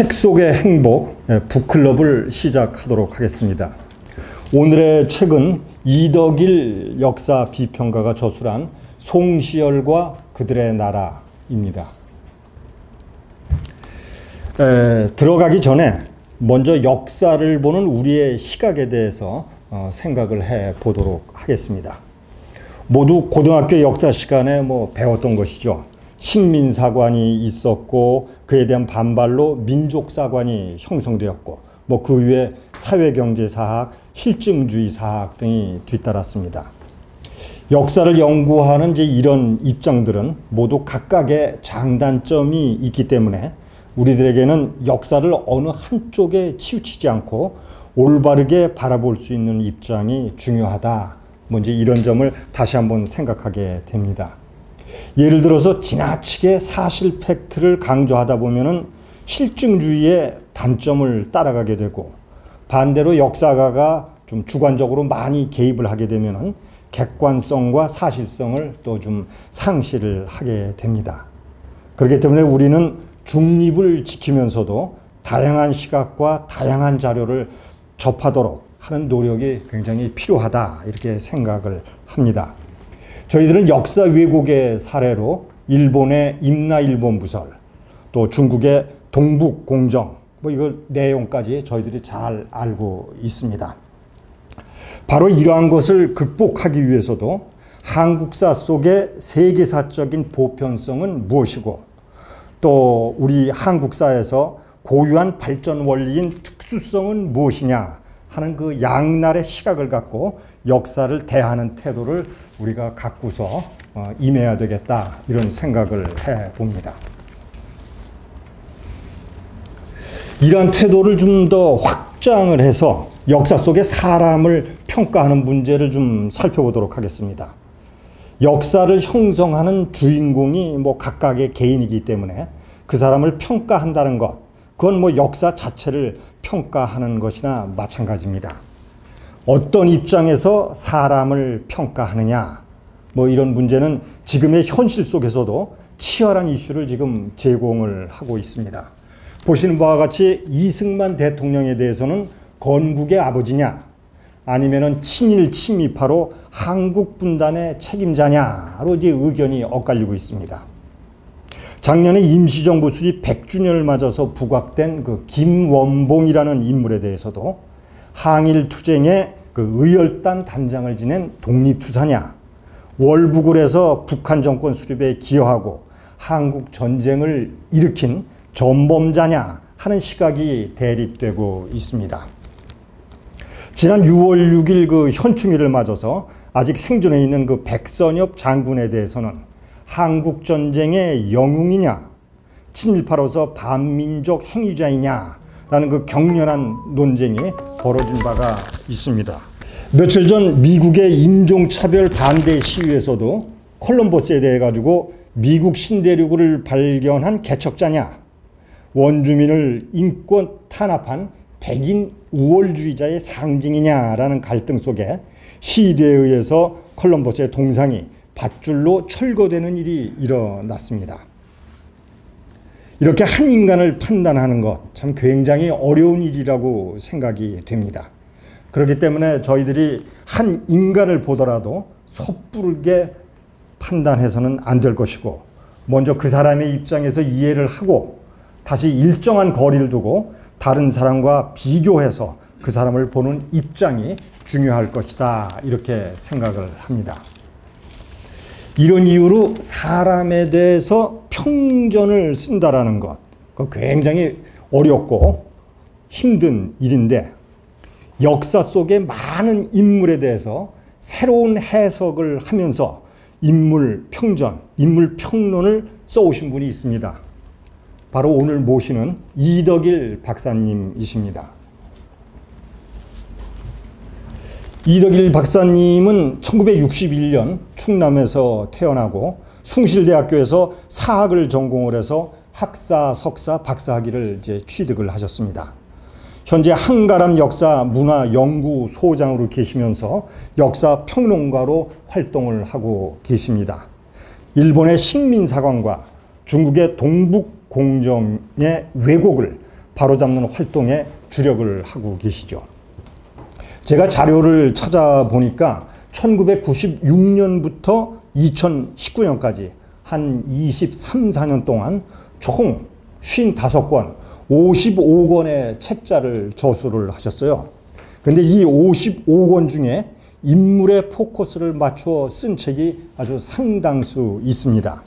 책 속의 행복 북클럽을 시작하도록 하겠습니다. 오늘의 책은 이덕일 역사 비평가가 저술한 송시열과 그들의 나라입니다. 들어가기 전에 먼저 역사를 보는 우리의 시각에 대해서 생각을 해 보도록 하겠습니다. 모두 고등학교 역사 시간에 배웠던 것이죠. 식민사관이 있었고 그에 대한 반발로 민족사관이 형성되었고 그 위에 사회경제사학, 실증주의사학 등이 뒤따랐습니다. 역사를 연구하는 이런 입장들은 모두 각각의 장단점이 있기 때문에 우리들에게는 역사를 어느 한쪽에 치우치지 않고 올바르게 바라볼 수 있는 입장이 중요하다. 이런 점을 다시 한번 생각하게 됩니다. 예를 들어서 지나치게 사실 팩트를 강조하다 보면은 실증주의의 단점을 따라가게 되고, 반대로 역사가가 좀 주관적으로 많이 개입을 하게 되면은 객관성과 사실성을 또 좀 상실을 하게 됩니다. 그렇기 때문에 우리는 중립을 지키면서도 다양한 시각과 다양한 자료를 접하도록 하는 노력이 굉장히 필요하다, 이렇게 생각을 합니다. 저희들은 역사 왜곡의 사례로 일본의 임나일본 부설, 또 중국의 동북공정, 이거 내용까지 저희들이 잘 알고 있습니다. 바로 이러한 것을 극복하기 위해서도 한국사 속의 세계사적인 보편성은 무엇이고, 또 우리 한국사에서 고유한 발전 원리인 특수성은 무엇이냐 하는 그 양날의 시각을 갖고 역사를 대하는 태도를 우리가 갖고서 임해야 되겠다, 이런 생각을 해봅니다. 이러한 태도를 좀 더 확장을 해서 역사 속의 사람을 평가하는 문제를 좀 살펴보도록 하겠습니다. 역사를 형성하는 주인공이 각각의 개인이기 때문에 그 사람을 평가한다는 것, 그건 역사 자체를 평가하는 것이나 마찬가지입니다. 어떤 입장에서 사람을 평가하느냐, 이런 문제는 지금의 현실 속에서도 치열한 이슈를 지금 제공을 하고 있습니다. 보시는 바와 같이 이승만 대통령에 대해서는 건국의 아버지냐, 아니면은 친일 친미파로 한국 분단의 책임자냐로 의견이 엇갈리고 있습니다. 작년에 임시정부 수립 100주년을 맞아서 부각된 그 김원봉이라는 인물에 대해서도 항일 투쟁의 그 의열단 단장을 지낸 독립투사냐, 월북을 북한 정권 수립에 기여하고 한국 전쟁을 일으킨 전범자냐 하는 시각이 대립되고 있습니다. 지난 6월 6일 그 현충일을 맞아서 아직 생존해 있는 그 백선엽 장군에 대해서는 한국 전쟁의 영웅이냐, 친일파로서 반민족 행위자이냐라는 그 격렬한 논쟁이 벌어진 바가 있습니다. 며칠 전 미국의 인종차별 반대 시위에서도 콜럼버스에 대해 가지고 미국 신대륙을 발견한 개척자냐, 원주민을 인권 탄압한 백인 우월주의자의 상징이냐라는 갈등 속에 시위대에 의해서 콜럼버스의 동상이 밧줄로 철거되는 일이 일어났습니다. 이렇게 한 인간을 판단하는 것 참 굉장히 어려운 일이라고 생각이 됩니다. 그렇기 때문에 저희들이 한 인간을 보더라도 섣부르게 판단해서는 안 될 것이고, 먼저 그 사람의 입장에서 이해를 하고 다시 일정한 거리를 두고 다른 사람과 비교해서 그 사람을 보는 입장이 중요할 것이다, 이렇게 생각을 합니다. 이런 이유로 사람에 대해서 평전을 쓴다라는 것, 그거 굉장히 어렵고 힘든 일인데, 역사 속의 많은 인물에 대해서 새로운 해석을 하면서 인물 평전, 인물 평론을 써오신 분이 있습니다. 바로 오늘 모시는 이덕일 박사님이십니다. 이덕일 박사님은 1961년 충남에서 태어나고 숭실대학교에서 사학을 전공을 해서 학사, 석사, 박사학위를 취득을 하셨습니다. 현재 한가람 역사 문화 연구소장으로 계시면서 역사 평론가로 활동을 하고 계십니다. 일본의 식민사관과 중국의 동북공정의 왜곡을 바로잡는 활동에 주력을 하고 계시죠. 제가 자료를 찾아보니까 1996년부터 2019년까지 한 23, 4년 동안 총 55권, 55권의 책자를 저술을 하셨어요. 근데 이 55권 중에 인물의 포커스를 맞추어 쓴 책이 아주 상당수 있습니다.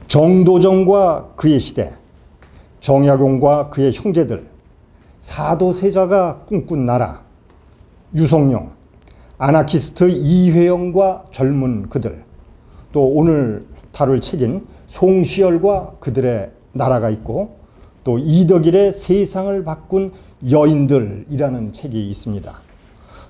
정도전과 그의 시대, 정약용과 그의 형제들, 사도세자가 꿈꾼 나라, 유성룡, 아나키스트 이회영과 젊은 그들, 또 오늘 다룰 책인 송시열과 그들의 나라가 있고, 또 이덕일의 세상을 바꾼 여인들이라는 책이 있습니다.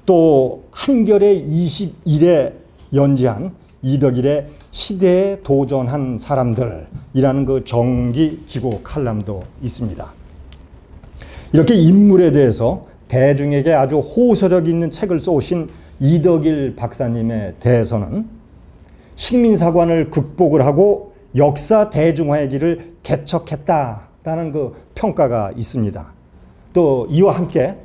또 한겨레 21에 연재한 이덕일의 시대에 도전한 사람들이라는 그 정기 기고 칼럼도 있습니다. 이렇게 인물에 대해서 대중에게 아주 호소력 있는 책을 써오신 이덕일 박사님에 대해서는 식민사관을 극복을 하고 역사 대중화의 길을 개척했다라는 그 평가가 있습니다. 또 이와 함께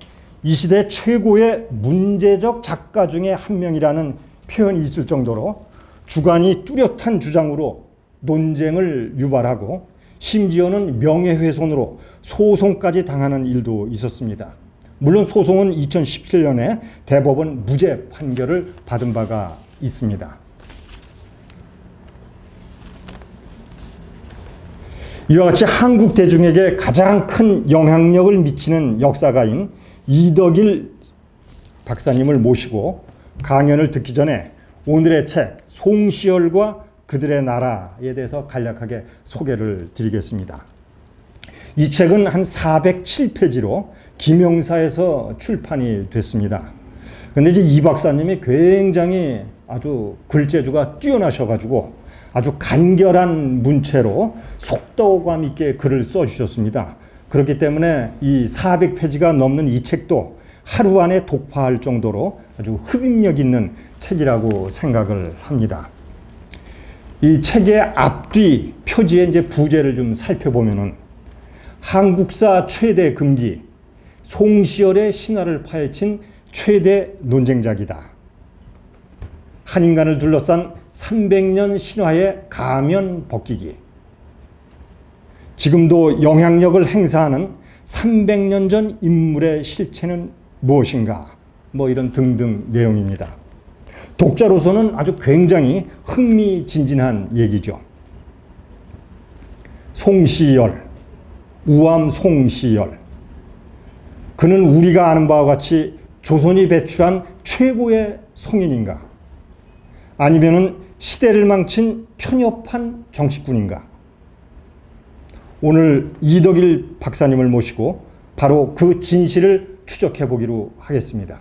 이 시대 최고의 문제적 작가 중에 한 명이라는 표현이 있을 정도로 주관이 뚜렷한 주장으로 논쟁을 유발하고 심지어는 명예훼손으로 소송까지 당하는 일도 있었습니다. 물론 소송은 2017년에 대법원 무죄 판결을 받은 바가 있습니다. 이와 같이 한국 대중에게 가장 큰 영향력을 미치는 역사가인 이덕일 박사님을 모시고 강연을 듣기 전에 오늘의 책 송시열과 그들의 나라에 대해서 간략하게 소개를 드리겠습니다. 이 책은 한 407페이지로 김영사에서 출판이 됐습니다. 근데 이제 이 박사님이 굉장히 아주 글재주가 뛰어나셔가지고 아주 간결한 문체로 속도감 있게 글을 써주셨습니다. 그렇기 때문에 이 400페이지가 넘는 이 책도 하루 안에 독파할 정도로 아주 흡입력 있는 책이라고 생각을 합니다. 이 책의 앞뒤 표지의 이제 부제를 좀 살펴보면은 한국사 최대 금기, 송시열의 신화를 파헤친 최대 논쟁작이다. 한 인간을 둘러싼 300년 신화의 가면 벗기기. 지금도 영향력을 행사하는 300년 전 인물의 실체는 무엇인가? 뭐 이런 등등 내용입니다. 독자로서는 아주 굉장히 흥미진진한 얘기죠. 송시열, 우암 송시열. 그는 우리가 아는 바와 같이 조선이 배출한 최고의 성인인가? 아니면은 시대를 망친 편협한 정치꾼인가? 오늘 이덕일 박사님을 모시고 바로 그 진실을 추적해 보기로 하겠습니다.